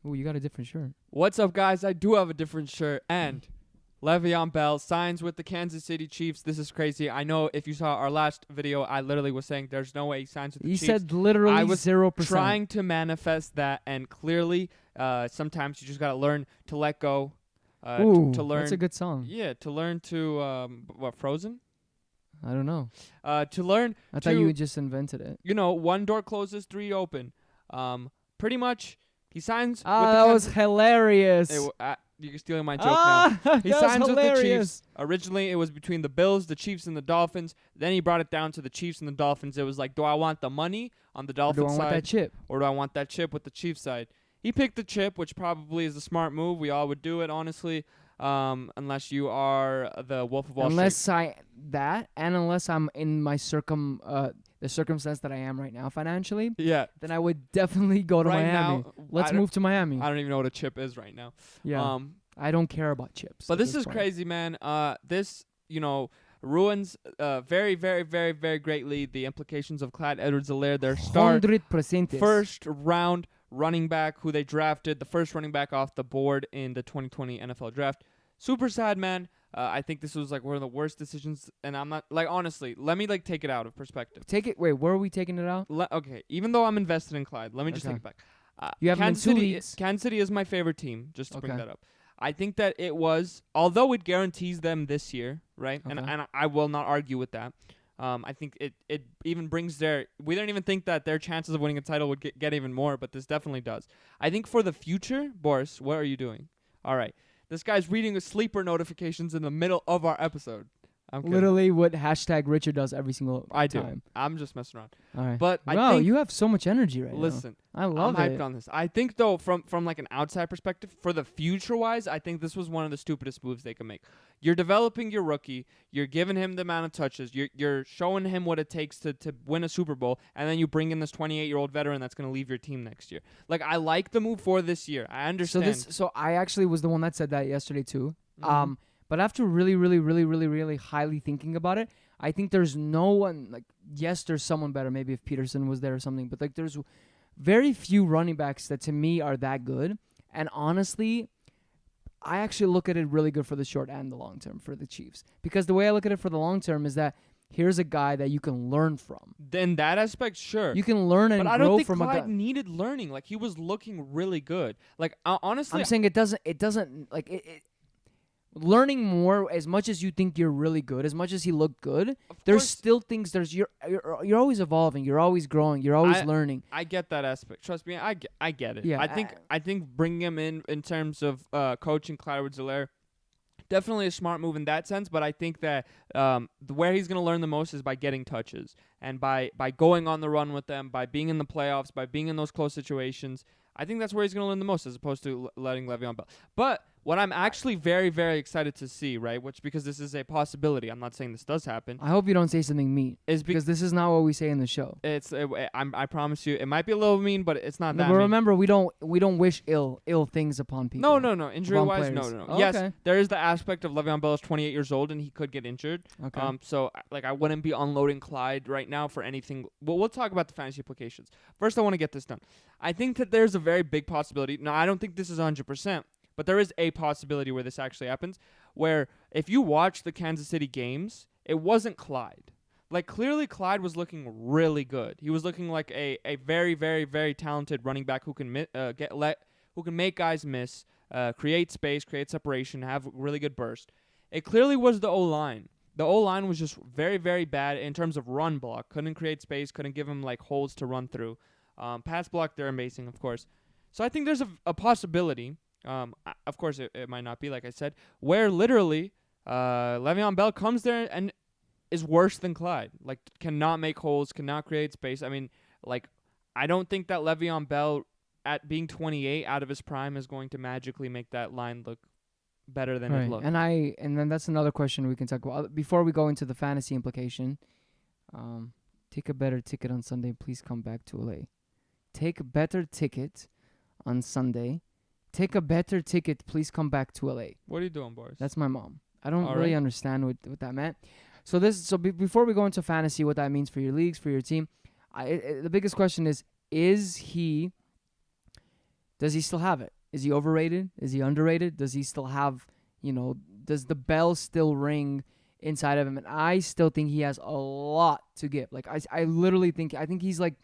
Ooh, you got a different shirt. What's up, guys? I do have a different shirt. And VeonBell signs with the Kansas City Chiefs. This is crazy. I know if you saw our last video, I literally was saying there's no way he signs with the Chiefs. He said literally 0%. I was trying to manifest that, and clearly sometimes you just got to learn to let go. Ooh, to learn. that's a good song. Yeah, to learn to, Frozen? I don't know. To learn I thought you just invented it. You know, one door closes, three open. Pretty much, he signs with the that was hilarious. You're stealing my joke now. He signs with the Chiefs. Originally, it was between the Bills, the Chiefs, and the Dolphins. Then he brought it down to the Chiefs and the Dolphins. It was like, do I want the money on the Dolphins side? Or do I want that chip? Or do I want that chip with the Chiefs side? He picked the chip, which probably is a smart move. We all would do it, honestly, unless you are the Wolf of Wall Street. Unless I'm in my the circumstance that I am right now financially. Yeah. Then I would definitely go to Miami. Now, Let's move to Miami. I don't even know what a chip is right now. Yeah. I don't care about chips. But this is crazy, man. This, ruins very, very, very, very greatly the implications of Clyde Edwards-Helaire, their star 100%. first round running back who they drafted, the first running back off the board in the 2020 NFL draft. Super sad, man. I think this was like one of the worst decisions, and I'm not honestly. Let me take it out of perspective. Wait, where are we taking it out? Okay, even though I'm invested in Clyde, let me just take it back. You have Kansas City is my favorite team. Just to bring that up, I think that it was, although it guarantees them this year, right? Okay. And I will not argue with that. I think it even brings we don't even think that their chances of winning a title would get even more, but this definitely does. I think for the future, Boris, what are you doing? All right. This guy's reading the sleeper notifications in the middle of our episode. Literally what #Richard does every single time. I'm just messing around. All right. But wow, I think you have so much energy right listen, now. I love I'm hyped on this. I think, though, from an outside perspective, for the future-wise, I think this was one of the stupidest moves they could make. You're developing your rookie. You're giving him the amount of touches. You're showing him what it takes to win a Super Bowl, and then you bring in this 28-year-old veteran that's going to leave your team next year. I like the move for this year. I understand. So I actually was the one that said that yesterday, too. Mm-hmm. But after really, really, really, really, really highly thinking about it, I think there's no one, yes, there's someone better, maybe if Peterson was there or something, but there's very few running backs that to me are that good. And honestly, I actually look at it really good for the short and the long term for the Chiefs. Because the way I look at it for the long term is that here's a guy that you can learn from. In that aspect, sure. You can learn and grow from a guy. But I don't think Clyde needed learning. He was looking really good. Honestly, I'm saying it doesn't learning more, as much as you think you're really good, as much as he looked good, there's still things. You're always evolving. You're always growing. You're always learning. I get that aspect. Trust me, I get it. Yeah, I think bringing him in terms of coaching Clyde Edwards-Helaire, definitely a smart move in that sense. But I think that where he's going to learn the most is by getting touches and by going on the run with them, by being in the playoffs, by being in those close situations. I think that's where he's going to learn the most, as opposed to letting VeonBell. But what I'm actually very, very excited to see, right, because this is a possibility. I'm not saying this does happen. I hope you don't say something mean, because this is not what we say in the show. I promise you, it might be a little mean, but it's not that mean. But remember, we don't wish ill things upon people. No. Injury-wise, no. Oh, yes, okay. there is the aspect of VeonBell is 28 years old, and he could get injured. Okay. So, I wouldn't be unloading Clyde right now for anything. Well, we'll talk about the fantasy implications. First, I want to get this done. I think that there's a very big possibility. Now, I don't think this is 100%. But there is a possibility where this actually happens, where if you watch the Kansas City games, it wasn't Clyde. Clearly Clyde was looking really good. He was looking like a very, very, very talented running back who can make guys miss, create space, create separation, have really good burst. It clearly was the O-line. The O-line was just very, very bad in terms of run block. Couldn't create space, couldn't give him holes to run through. Pass block, they're amazing, of course. So I think there's a possibility. Of course, it might not be, like I said, where literally VeonBell comes there and is worse than Clyde. Cannot make holes, cannot create space. I mean, I don't think that VeonBell, at being 28 out of his prime, is going to magically make that line look better than it looked. And then that's another question we can talk about. Before we go into the fantasy implication, take a better ticket on Sunday. Please come back to LA. Take a better ticket on Sunday. Take a better ticket. Please come back to LA. What are you doing, Boris? That's my mom. I don't really understand what that meant. So before we go into fantasy, what that means for your leagues, for your team, the biggest question is he does he still have it? Is he overrated? Is he underrated? Does he still have, does the bell still ring inside of him? And I still think he has a lot to give. Like, I literally think, he's like,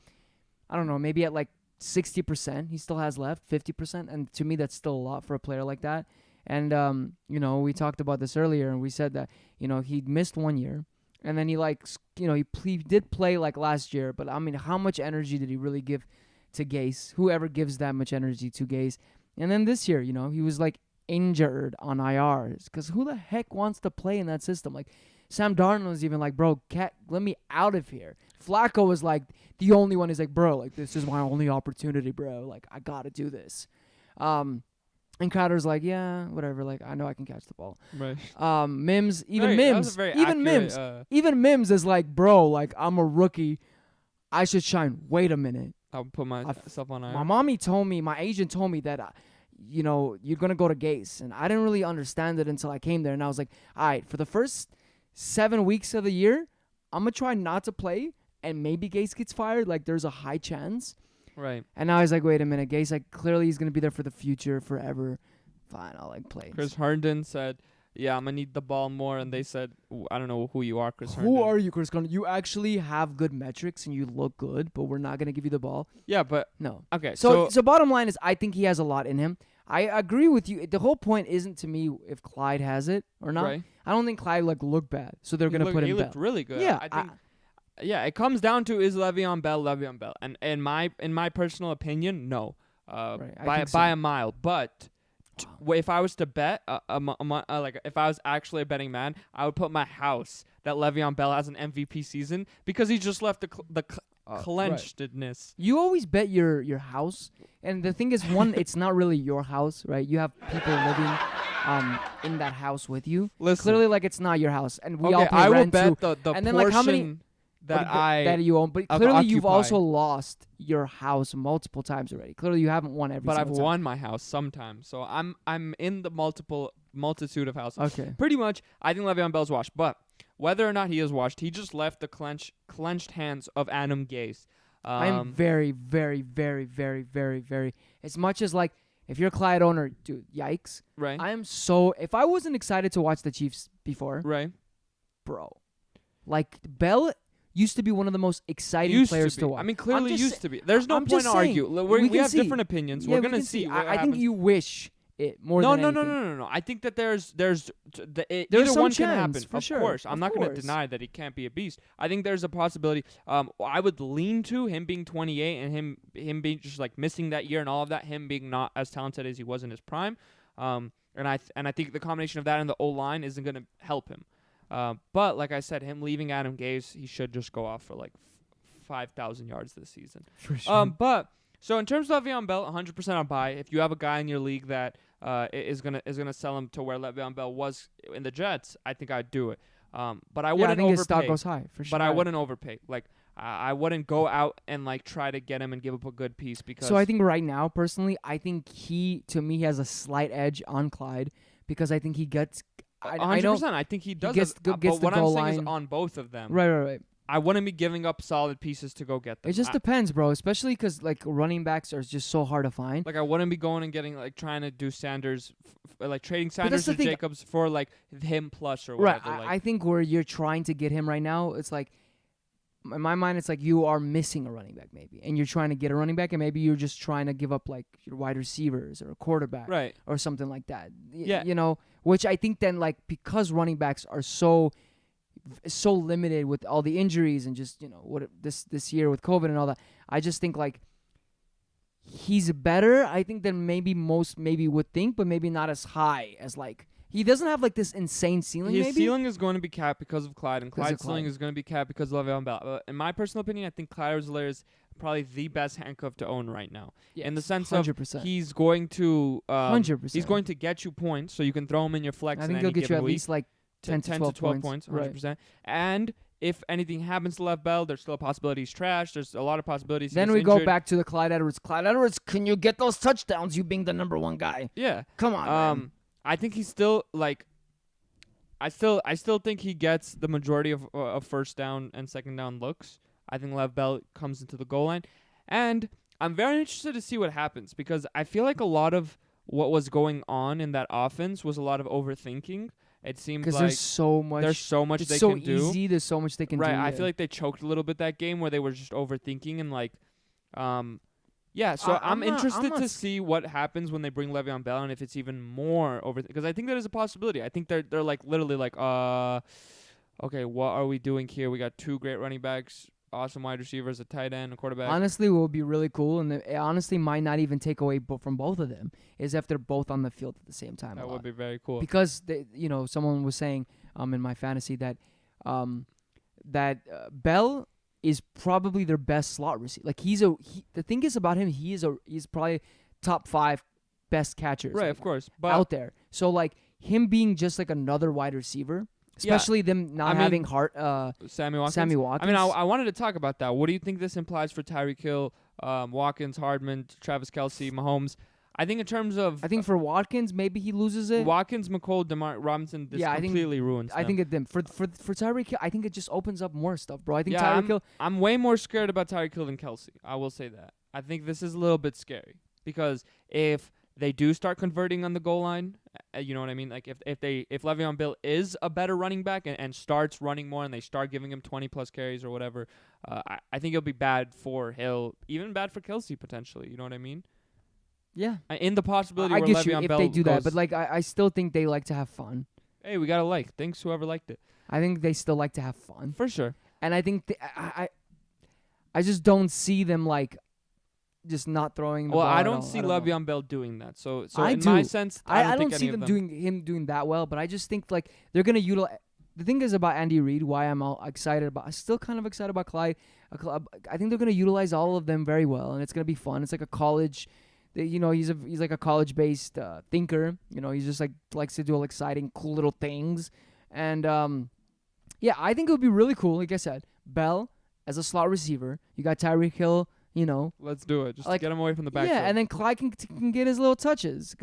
I don't know, maybe at like 60% he still has left, 50%. And to me, that's still a lot for a player like that. And, we talked about this earlier, and we said that, he missed 1 year. And then he he did play like last year. But, I mean, how much energy did he really give to Gase? Whoever gives that much energy to Gase? And then this year, he was like injured on IRs. Because who the heck wants to play in that system? Like, Sam Darnold was even like, bro, let me out of here. Flacco was like the only one who's like, bro, like, this is my only opportunity, bro. Like, I got to do this. And Crowder's like, yeah, whatever. Like, I know I can catch the ball. Right. Mims is like, bro, like, I'm a rookie. I should shine. Wait a minute. I'll put myself on IR. My agent told me that, you're going to go to Gase. And I didn't really understand it until I came there. And I was like, all right, for the first 7 weeks of the year, I'm going to try not to play. And maybe Gase gets fired. Like, there's a high chance. Right. And now he's like, wait a minute. Gase, like, clearly he's going to be there for the future, forever. Fine, I'll, like, play. Chris Herndon said, yeah, I'm going to need the ball more. And they said, I don't know who you are, Chris Herndon. Who are you, Chris Herndon? You actually have good metrics and you look good, but we're not going to give you the ball. Yeah, but... No. Okay, so bottom line is I think he has a lot in him. I agree with you. The whole point isn't to me if Clyde has it or not. Right. I don't think Clyde looked bad, so they're going to put him. He looked really good. Yeah, I think. It comes down to is Le'Veon Bell, and in my personal opinion, no, by a mile. But if I was to bet, like if I was actually a betting man, I would put my house that Le'Veon Bell has an MVP season because he just left the clenchedness. Right. You always bet your house, and the thing is, one, it's not really your house, right? You have people living in that house with you. Listen, clearly, like, it's not your house, and we all pay I rent will bet too. the and then, portion like, how many that you own, but clearly you've also lost your house multiple times already. Clearly, you haven't won every. But I've time. won my house sometimes, so I'm in the multitude of houses. Okay, pretty much. I think Le'Veon Bell's washed, but whether or not he is washed, he just left the clenched hands of Adam Gase. I'm very, very, very, very, very, very. As much as, like, if you're a Clyde owner, dude, yikes. Right. I am so. If I wasn't excited to watch the Chiefs before, right, bro, like, Bell used to be one of the most exciting players to watch. I mean, clearly used to be. There's no point to argue. We have different opinions. Yeah, we're gonna see. I think you wish it more than anything. No. I think that there's either some one can chance, happen. For of sure. course, I'm not going to deny that he can't be a beast. I think there's a possibility. I would lean to him being 28 and him being just like missing that year and all of that. Him being not as talented as he was in his prime. And I think the combination of that and the O-line isn't going to help him. But like I said, him leaving Adam Gase, he should just go off for like 5,000 yards this season. For sure. But so in terms of Le'Veon Bell, 100% I'll buy. If you have a guy in your league that is gonna sell him to where Le'Veon Bell was in the Jets, I think I'd do it. But I wouldn't overpay. His stock goes high for sure. But I wouldn't overpay. Like I wouldn't go out and like try to get him and give up a good piece because. So I think right now, personally, I think he has a slight edge on Clyde because I think he gets. 100%. I think he does. But what I'm saying is on both of them. Right. I wouldn't be giving up solid pieces to go get them. It just depends, bro. Especially because like running backs are just so hard to find. Like I wouldn't be going and getting like trying to do Sanders, like trading Sanders or Jacobs for like him plus or whatever. Right. I think where you're trying to get him right now, it's like in my mind, it's like you are missing a running back maybe, and you're trying to get a running back, and maybe you're just trying to give up like your wide receivers or a quarterback, right, or something like that. Yeah, which I think then like because running backs are so limited with all the injuries and just what this year with COVID and all that. I just think like he's better, I think, than maybe most would think, but maybe not as high as like he doesn't have like this insane ceiling. His ceiling is going to be capped because of Clyde, and Clyde's ceiling is going to be capped because of Le'Veon Bell. But in my personal opinion, I think Clyde Edwards-Helaire is probably the best handcuff to own right now. Yes, in the sense 100%. Of he's going to 100%. He's going to get you points, so you can throw him in your flex. I think he'll get you at least like 10 to 12 points, 100%. And if anything happens to Lev Bell, there's still a possibility he's trash. There's a lot of possibilities. Then we go back to the Clyde Edwards. Clyde Edwards, can you get those touchdowns? You being the number one guy. Yeah, come on. Man. I think he's still like. I still think he gets the majority of first down and second down looks. I think Lev Bell comes into the goal line, and I'm very interested to see what happens because I feel like a lot of what was going on in that offense was a lot of overthinking. It seemed Because like there's so much. there's so much It's they so can do. easy. There's so much they can do. Right. I yeah. feel like they choked a little bit that game where they were just overthinking and like, yeah. So I'm interested to see what happens when they bring Le'Veon Bell and if it's even more over. Because I think that is a possibility. I think they're like literally like, okay, what are we doing here? We got 2 great running backs, awesome wide receivers, a tight end, a quarterback. Honestly, what would be really cool, and it honestly might not even take away from both of them, is if they're both on the field at the same time. That would be very cool. Because someone was saying in my fantasy that Bell is probably their best slot receiver. Like the thing is about him, he's probably top 5 best catchers. Right, like, of course. But out there. So like him being just like another wide receiver, especially them not having Sammy Watkins. Sammy Watkins. I mean, I wanted to talk about that. What do you think this implies for Tyreek Hill, Watkins, Hardman, Travis Kelce, Mahomes? I think in terms of... I think for Watkins, maybe he loses it. Watkins, McColl, DeMar Robinson, this completely ruins them. I think for Tyreek Hill, I think it just opens up more stuff, bro. I think Tyreek Hill... I'm way more scared about Tyreek Hill than Kelce. I will say that. I think this is a little bit scary because if they do start converting on the goal line, you know what I mean? Like if Le'Veon Bell is a better running back and starts running more and they start giving him 20+ carries or whatever, I think it'll be bad for Hill, even bad for Kelce potentially. You know what I mean? Yeah. In the possibility I where get Le'Veon you if Bell they do goes, that, but like I still think they like to have fun. Hey, we got a like. Thanks whoever liked it. I think they still like to have fun. For sure. And I think I just don't see them like just not throwing the ball. I don't at all. see I don't know. Le'Veon Bell doing that. So I in do. my sense, I don't don't think see any of them doing that well, but I just think like they're gonna utilize. The thing is about Andy Reid, why I'm all excited about. I'm still kind of excited about Clyde. I think they're gonna utilize all of them very well, and it's gonna be fun. It's like a college. He's like a college-based thinker. He's just like likes to do all exciting, cool little things, and yeah, I think it would be really cool. Like I said, Bell as a slot receiver. You got Tyreek Hill. Let's do it. Just like, to get him away from the back. Yeah, and then Clyde can get his little touches.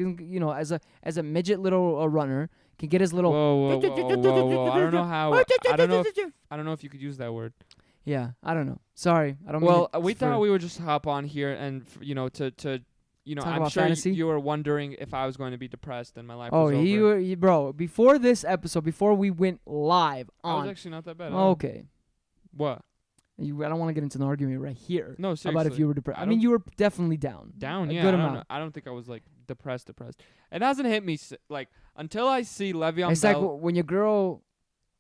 As a midget little runner, can get his little. Whoa. I don't know how. I don't know if you could use that word. Yeah, I don't know. Sorry, I don't. Well, we thought we would just hop on here and to Talk I'm about sure fantasy? you were wondering if I was going to be depressed and my life Oh, was over. bro. Before this episode, before we went live I was on. actually not that bad. at all. Okay. What? I don't want to get into an argument right here. No, seriously. About if you were depressed. I mean, don't- you were definitely down. Down, A yeah. good I don't amount. know. I don't think I was like depressed. It hasn't hit me like until I see Le'Veon It's Bell. like when your girl.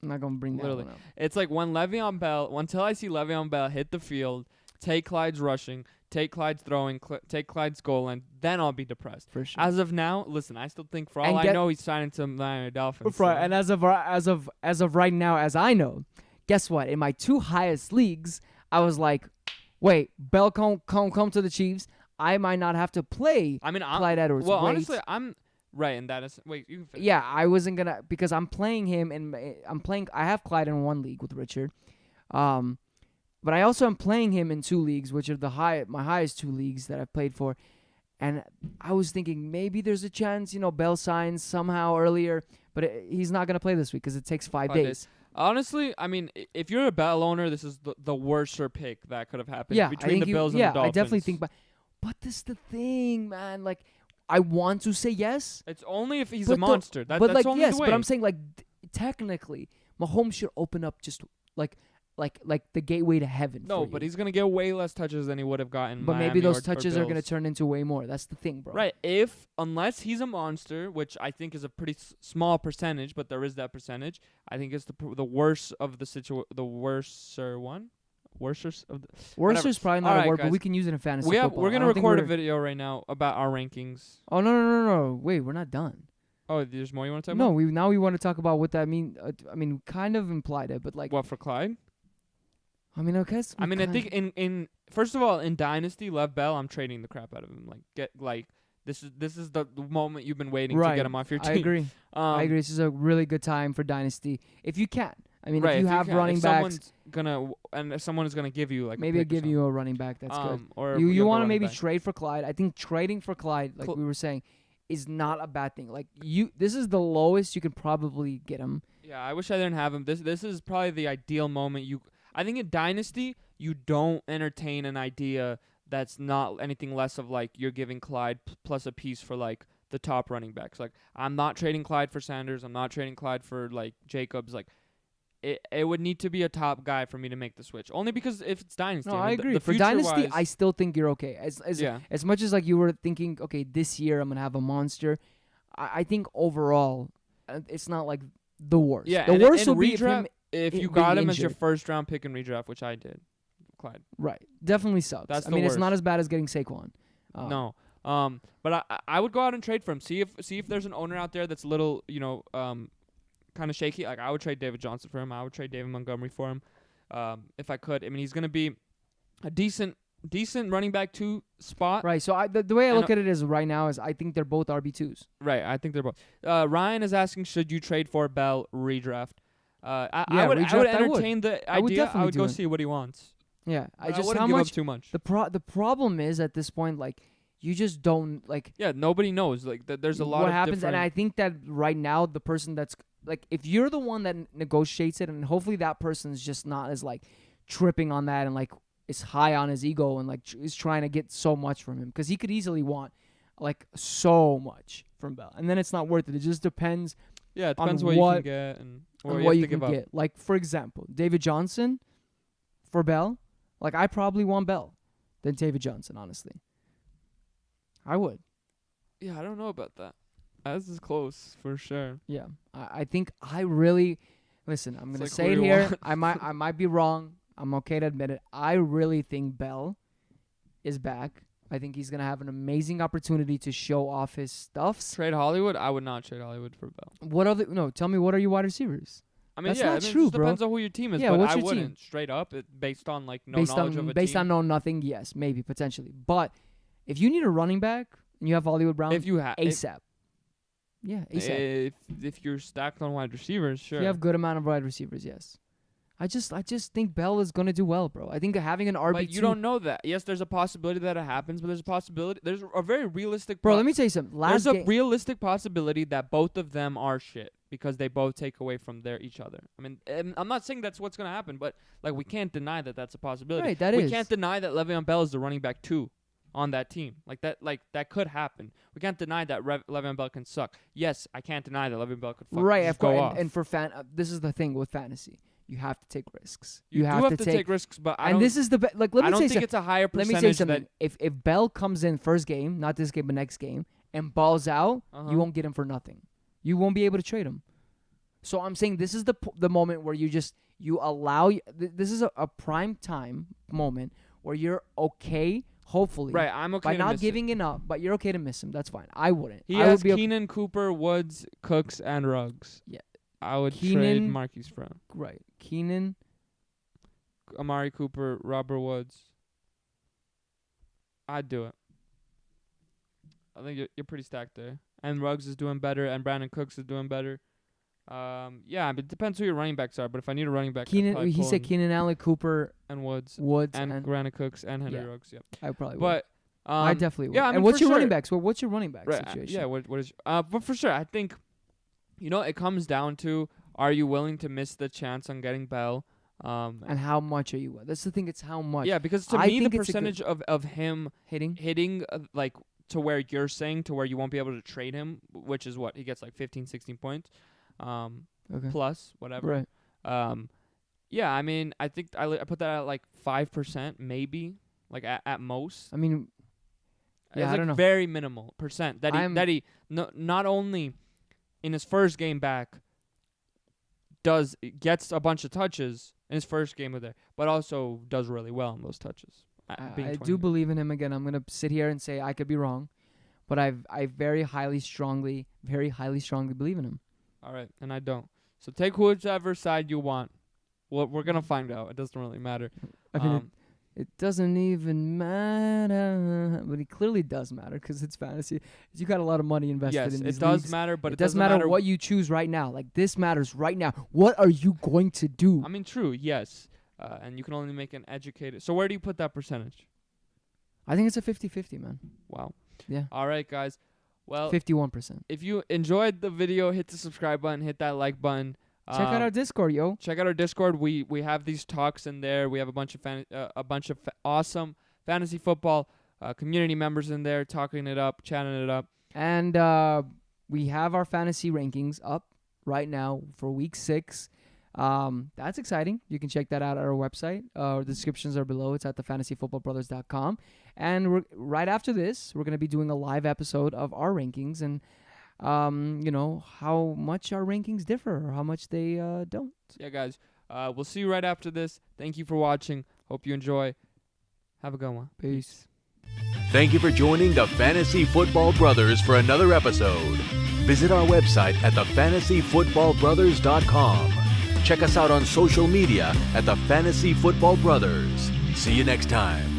I'm not gonna bring that Literally. one up. It's like when Le'Veon Bell, until I see Le'Veon Bell hit the field, take Clyde's rushing, take Clyde's throwing, take Clyde's goal line, then I'll be depressed. For sure. As of now, listen, I still think for all And I know, he's signing to the Miami Dolphins. Right, so- and as of right now, as I know, guess what? In my 2 highest leagues, I was like, wait, Bell come to the Chiefs. I might not have to play. I mean, Clyde Edwards. Well, Wait. honestly, I'm right in that. Wait, you can finish. Yeah, I wasn't gonna because I'm playing him and I have Clyde in 1 league with Richard, but I also am playing him in 2 leagues, which are my highest 2 leagues that I've played for, and I was thinking maybe there's a chance Bellsigns somehow earlier, but he's not gonna play this week because it takes 5 days. Honestly, I mean, if you're a Bell owner, this is the worser pick that could have happened Yeah, between the Bills and the Dolphins. I definitely think, but this is the thing, man. Like, I want to say yes. It's only if he's but a monster. That's like only yes, the way. but I'm saying like technically, Mahomes should open up just like the gateway to heaven. No, for but you. he's gonna get way less touches than he would have gotten. But Miami maybe those or touches are gonna Bills. turn into way more. That's the thing, bro. Right. Unless he's a monster, which I think is a pretty small percentage, but there is that percentage. I think it's the worst of the worser one. Worser's of the. Worse is probably not Alright, a word, guys. but we can use it in fantasy We're football. gonna I don't think record a we're- video right now about our rankings. Oh no! Wait, we're not done. Oh, there's more you want to talk No, about? we want to talk about what that mean. I mean, kind of implied it, but like. What for Clyde? I mean, okay. I mean, I think in first of all, in Dynasty, Lev Bell, I'm trading the crap out of him. This is the moment you've been waiting to get him off your team. I agree. I agree. This is a really good time for Dynasty if you can. I mean, if you have running backs, if someone is gonna give you like maybe a I'll give you a running back. That's good. Or You have a want to running maybe back. trade for Clyde. I think trading for Clyde, like we were saying, is not a bad thing. Like this is the lowest you can probably get him. Yeah, I wish I didn't have him. This is probably the ideal moment. I think in Dynasty you don't entertain an idea that's not anything less of like you're giving Clyde plus a piece for like the top running backs. Like I'm not trading Clyde for Sanders. I'm not trading Clyde for like Jacobs. Like it would need to be a top guy for me to make the switch. Only because if it's dynasty. No, I I mean, agree. The For future dynasty, wise, I still think you're okay. As much as like you were thinking, okay, this year I'm gonna have a monster. I think overall, it's not like the worst. Yeah, the and worst in will be if redraft, him if you being got him as your injured. first round pick in redraft, which I did, Clyde. Right. Definitely sucks. That's I the mean, it's not worst. as bad as getting Saquon. No. But I would go out and trade for him. See if there's an owner out there that's a little, kind of shaky. Like I would trade David Johnson for him. I would trade David Montgomery for him, if I could. I mean, he's gonna be a decent running back 2 spot. Right. So the way I And look at it is right now is I think they're both RB2s. Right. I think they're both. Ryan is asking, should you trade for Bell redraft? I Yeah, would redraft, I would. entertain the idea. I would definitely go do it. see what he wants. Yeah. I just wouldn't how give much up too much. the problem is at this point like you just don't like Yeah, nobody knows. Like there's a lot what of happens, different. and I think that right now the person that's like if you're the one that negotiates it, and hopefully that person's just not as like tripping on that and like is high on his ego and like is trying to get so much from him because he could easily want like so much from Bell, and then it's not worth it. It just depends. Yeah, it depends what you can get and on what what you you have to can give up. get. Like for example, David Johnson for Bell. Like I probably want Bell than David Johnson. Honestly, I would. Yeah, I don't know about that. This is close for sure. Yeah, I think I really listen. I'm It's gonna like, say who it do you here. want? I might be wrong. I'm okay to admit it. I really think Bell is back. I think he's gonna have an amazing opportunity to show off his stuffs. Trade Hollywood? I would not trade Hollywood for Bell. What other? No, tell me what are your wide receivers? I mean, That's yeah, not it true, just bro. depends on who your team is. Yeah, but what's I your wouldn't team? straight up based on like no based knowledge of a based team. on no nothing, yes, maybe potentially. But if you need a running back and you have Hollywood Brown, If you have ASAP. Yeah, ASAP. if you're stacked on wide receivers, sure. You have good amount of wide receivers, yes. I just think Bell is gonna do well, bro. I think having an RB2. But you don't know that. Yes, there's a possibility that it happens, but there's a possibility. There's a very realistic. Bro, let me tell you something. There's a realistic possibility that both of them are shit because they both take away from each other. I mean, I'm not saying that's what's gonna happen, but like we can't deny that that's a possibility. Right, that we is. can't deny that Le'Veon Bell is the running back 2 on that team. Like that could happen. We can't deny that Le'Veon Bell can suck. Yes, I can't deny that Le'Veon Bell could right, just of go course. off. And for this is the thing with fantasy. You have to take risks. you do have to take risks, but and this is the like. Let me I don't say think something. it's a higher Let percentage. me say something. That If Bell comes in first game, not this game but next game, and balls out, Uh-huh. you won't get him for nothing. You won't be able to trade him. So I'm saying this is the moment where you allow this is a prime time moment where you're okay, hopefully, right, I'm okay by to not miss giving it up, but you're okay to miss him. That's fine. I wouldn't. He I has would be Keenan, Cooper, Woods, Cooks, and Ruggs. Yeah. I would trade Keenan- Marquise Brown, right. Keenan, Amari Cooper, Robert Woods. I'd do it. I think you're pretty stacked there. And Ruggs is doing better, and Brandon Cooks is doing better. Yeah, but it depends who your running backs are. But if I need a running back, I'd Keenan. probably He pull said in Keenan Allen, Cooper, and Woods, and Brandon Cooks, and Henry yeah. Ruggs. Yeah, I probably would. but I definitely would. yeah, I mean, and what's for your running sure. backs? Well, what's your running back Right, situation? yeah. What is? But for sure, I think, it comes down to: are you willing to miss the chance on getting Bell? And how much are you? That's the thing. It's how much. Yeah, because to I me, the think it's a good- percentage of him hitting like to where you're saying to where you won't be able to trade him, which is what he gets like 15, 16 points, Okay. plus whatever. Right. Yeah, I mean, I think I put that at like 5%, maybe, like at most. I mean, yeah, It's I like don't know. very minimal percent that he not only in his first game back gets a bunch of touches in his first game with there, but also does really well in those touches. I do believe in him again. I'm gonna sit here and say I could be wrong, but I very highly strongly believe in him. All right, and I don't. So take whichever side you want. Well, we're gonna find out. It doesn't really matter. I mean, it doesn't even matter, but it clearly does matter because it's fantasy. You got a lot of money invested yes, in these it does leagues. matter, but it doesn't matter what you choose right now. Like this matters right now. What are you going to do? I mean, true, yes, and you can only make an educated. So where do you put that percentage? I think it's a 50-50, man. Wow. Yeah. All right, guys. Well, 51%. if you enjoyed the video, hit the subscribe button, hit that like button. Check out our Discord, yo. Check out our Discord. We have these talks in there. We have a bunch of awesome fantasy football community members in there talking it up, chatting it up. And we have our fantasy rankings up right now for week 6. That's exciting. You can check that out at our website. The descriptions are below. It's at thefantasyfootballbrothers.com. And right after this, we're going to be doing a live episode of our rankings and, how much our rankings differ or how much they don't. Yeah, guys. We'll see you right after this. Thank you for watching. Hope you enjoy. Have a good one. Peace. Thank you for joining the Fantasy Football Brothers for another episode. Visit our website at thefantasyfootballbrothers.com. Check us out on social media at the Fantasy Football Brothers. See you next time.